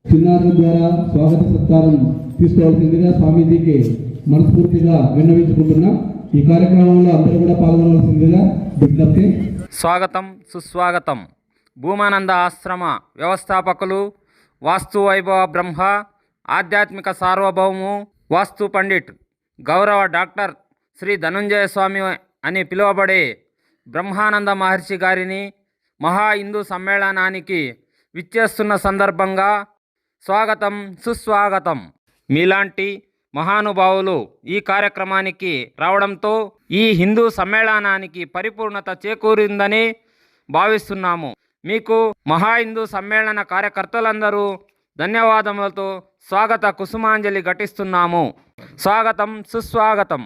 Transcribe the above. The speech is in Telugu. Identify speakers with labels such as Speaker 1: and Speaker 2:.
Speaker 1: చిన్నారుల ద్వారా స్వాగత సత్కారం తీసుకోవాల్సిందిగా స్వామీజీకి మనస్ఫూర్తిగా విన్నవించుకుంటున్నాం. ఈ కార్యక్రమంలో అందరూ కూడా పాల్గొనవలసిందిగా విజ్ఞప్తి.
Speaker 2: స్వాగతం సుస్వాగతం. భూమానంద ఆశ్రమ వ్యవస్థాపకులు, వాస్తు వైభవ బ్రహ్మ, ఆధ్యాత్మిక సార్వభౌము, వాస్తు పండిట్, గౌరవ డాక్టర్ శ్రీ ధనుంజయ స్వామి అని పిలువబడే బ్రహ్మానంద మహర్షి గారిని మహా హిందూ సమ్మేళనానికి విచ్చేస్తున్న సందర్భంగా స్వాగతం సుస్వాగతం. మీలాంటి మహానుభావులు ఈ కార్యక్రమానికి రావడంతో ఈ హిందూ సమ్మేళనానికి పరిపూర్ణత చేకూరిందని భావిస్తున్నాము. మీకు మహా హిందూ సమ్మేళన కార్యకర్తలందరూ ధన్యవాదములతో స్వాగత కుసుమాంజలి ఘటిస్తున్నాము. స్వాగతం సుస్వాగతం.